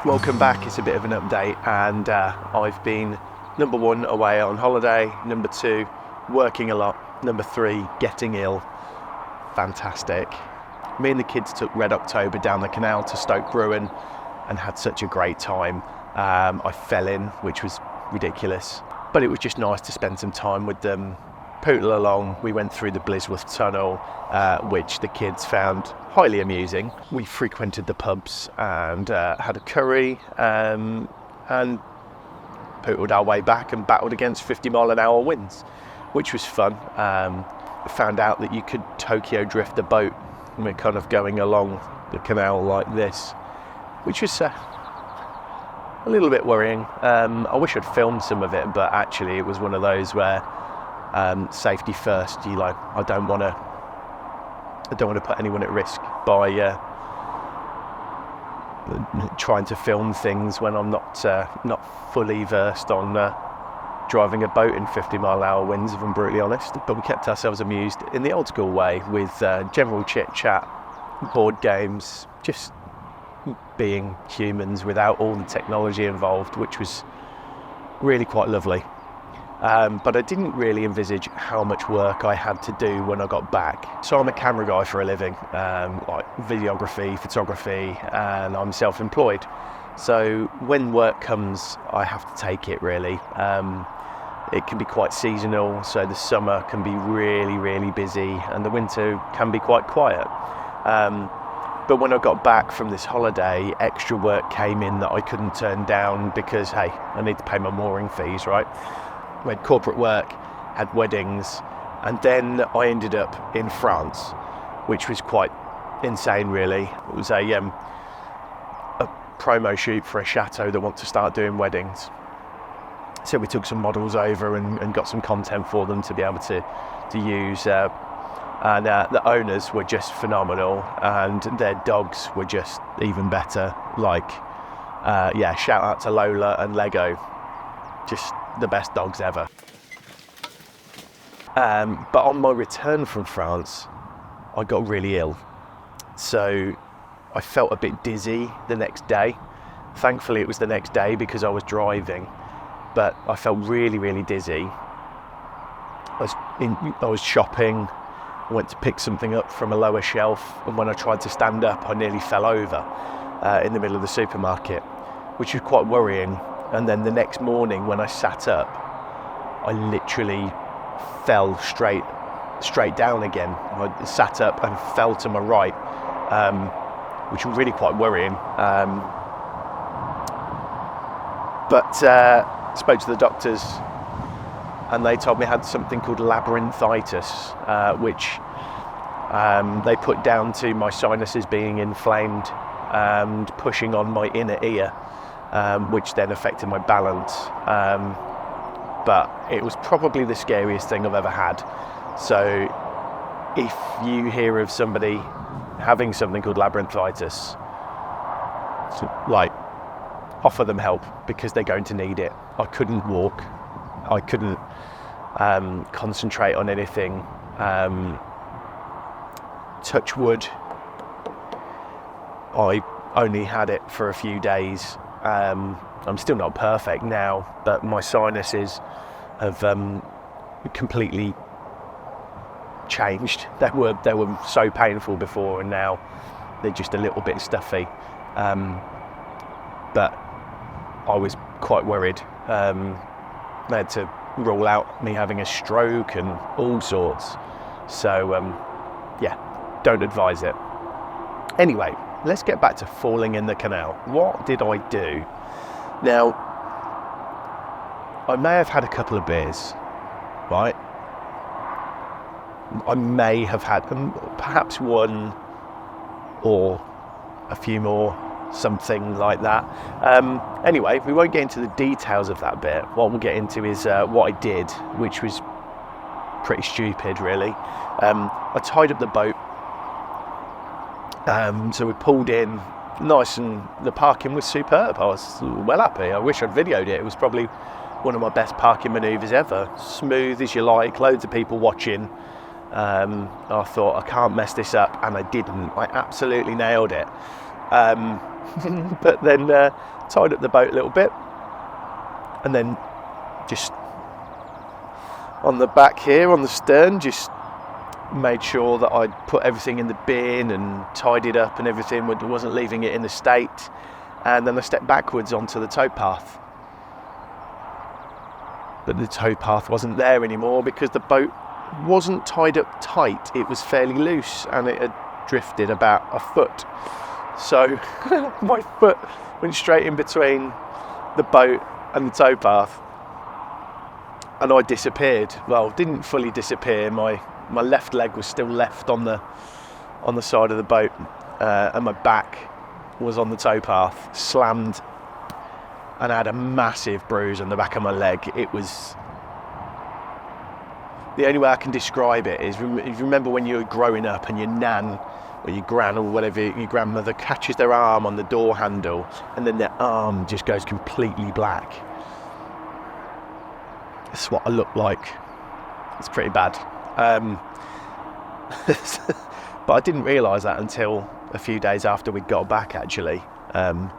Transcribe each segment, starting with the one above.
Welcome back. It's a bit of an update, and I've been number 1 away on holiday, number 2 working a lot, number 3 getting ill. Fantastic. Me and the kids took Red October down the canal to Stoke Bruin and had such a great time. I fell in, which was ridiculous, but it was just nice to spend some time with them, poodle along. We went through the Blisworth Tunnel, which the kids found highly amusing. We frequented the pubs and had a curry and pootled our way back and battled against 50-mile-an-hour winds, which was fun. Found out that you could Tokyo drift a boat, and we're kind of going along the canal like this, which was a little bit worrying. I wish I'd filmed some of it, but actually it was one of those where safety first. I don't want to put anyone at risk by trying to film things when I'm not fully versed on driving a boat in 50-mile-an-hour winds, if I'm brutally honest. But we kept ourselves amused in the old school way with general chit chat, board games, just being humans without all the technology involved, which was really quite lovely. But I didn't really envisage how much work I had to do when I got back. So I'm a camera guy for a living, like videography, photography, and I'm self-employed. So when work comes, I have to take it really. It can be quite seasonal, so the summer can be really, really busy, and the winter can be quite quiet. But when I got back from this holiday, extra work came in that I couldn't turn down because, hey, I need to pay my mooring fees, right? We had corporate work, had weddings, and then I ended up in France, which was quite insane really. It was a promo shoot for a chateau that want to start doing weddings. So we took some models over and got some content for them to be able to use. And the owners were just phenomenal, and their dogs were just even better. Shout out to Lola and Lego. Just the best dogs ever. But on my return from France, I got really ill. So I felt a bit dizzy the next day. Thankfully it was the next day because I was driving, but I felt really, really dizzy. I was shopping, I went to pick something up from a lower shelf, and when I tried to stand up I nearly fell over in the middle of the supermarket, which was quite worrying. And then the next morning when I sat up, I literally fell straight down again. I sat up and fell to my right, which was really quite worrying. But spoke to the doctors, and they told me I had something called labyrinthitis, which they put down to my sinuses being inflamed and pushing on my inner ear. Which then affected my balance. But it was probably the scariest thing I've ever had. So if you hear of somebody having something called labyrinthitis, offer them help, because they're going to need it. I couldn't walk. I couldn't concentrate on anything. Touch wood. I only had it for a few days. I'm still not perfect now, but my sinuses have completely changed. They were so painful before, and now they're just a little bit stuffy. But I was quite worried. They had to rule out me having a stroke and all sorts. So don't advise it. Anyway, let's get back to falling in the canal. What did I do? Now, I may have had a couple of beers, right? I may have had perhaps one or a few more, something like that. Anyway, we won't get into the details of that bit. What we'll get into is what I did, which was pretty stupid, really. I tied up the boat. So we pulled in nice, and the parking was superb. I was well happy. I wish I'd videoed it. It was probably one of my best parking manoeuvres ever. Smooth as you like, loads of people watching. I thought, I can't mess this up, and I didn't. I absolutely nailed it. But then tied up the boat a little bit, and then just on the back here, on the stern, just made sure that I'd put everything in the bin and tidied up and everything, wasn't leaving it in the state. And then I stepped backwards onto the towpath. But the towpath wasn't there anymore because the boat wasn't tied up tight. It was fairly loose and it had drifted about a foot. So my foot went straight in between the boat and the towpath, and I disappeared. Well, didn't fully disappear. My left leg was still left on the side of the boat, and my back was on the towpath, slammed, and I had a massive bruise on the back of my leg. It was, the only way I can describe it is, if you remember when you were growing up and your nan or your gran or whatever, your grandmother catches their arm on the door handle and then their arm just goes completely black. That's what I look like. It's pretty bad. But I didn't realise that until a few days after we got back, actually. I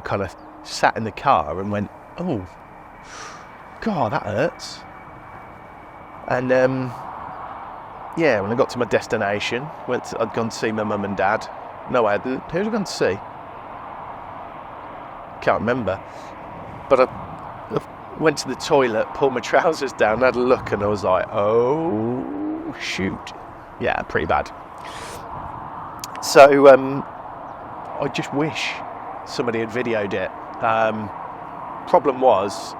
kind of sat in the car and went, oh, God, that hurts. And yeah, when I got to my destination, I'd gone to see my mum and dad. No, I hadn't. Who had I gone to see? Can't remember. But I went to the toilet, pulled my trousers down, had a look, and I was like, oh, shoot. Yeah, pretty bad. So I just wish somebody had videoed it. Problem was,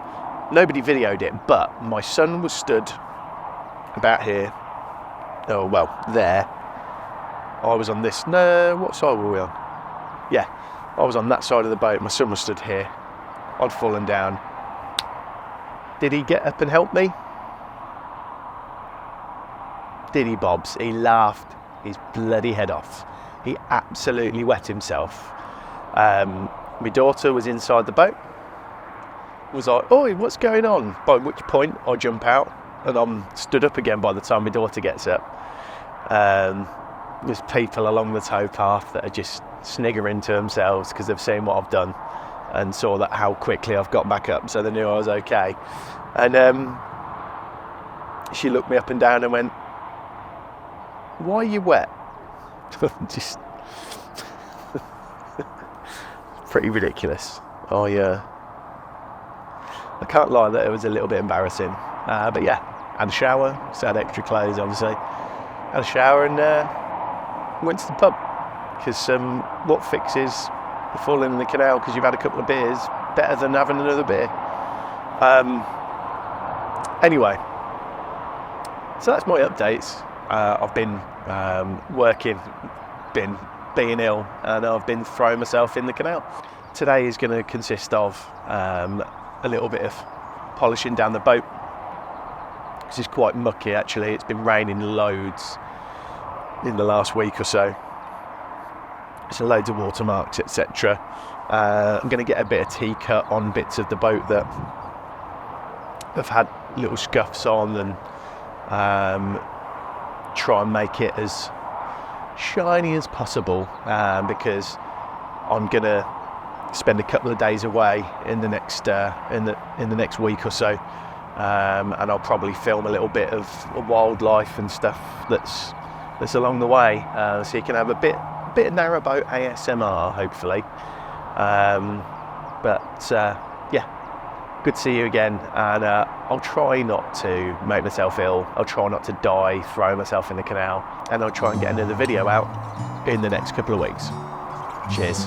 nobody videoed it, but my son was stood about here. Oh, well, there. I was on this. No, what side were we on? Yeah, I was on that side of the boat. My son was stood here. I'd fallen down. Did he get up and help me? Did he, Bobs? He laughed his bloody head off. He absolutely wet himself. My daughter was inside the boat. Was like, oi, what's going on? By which point I jump out and I'm stood up again by the time my daughter gets up. There's people along the towpath that are just sniggering to themselves because they've seen what I've done and saw that how quickly I've got back up, so they knew I was okay. And she looked me up and down and went, why are you wet? Just pretty ridiculous. I can't lie that it was a little bit embarrassing, but yeah, had a shower, so had extra clothes obviously, had a shower and went to the pub, because what fixes falling in the canal because you've had a couple of beers better than having another beer. Anyway, so that's my updates. I've been working, been being ill, and I've been throwing myself in the canal. Today is going to consist of a little bit of polishing down the boat. This is quite mucky actually. It's been raining loads in the last week or so. So loads of watermarks, etc. I'm going to get a bit of tea-cut on bits of the boat that have had little scuffs on, and try and make it as shiny as possible, because I'm going to spend a couple of days away in the next in the next week or so, and I'll probably film a little bit of wildlife and stuff that's along the way, so you can have a bit of narrowboat ASMR hopefully. But yeah, good to see you again, and I'll try not to make myself ill. I'll try not to die throwing myself in the canal, and I'll try and get another video out in the next couple of weeks. Cheers.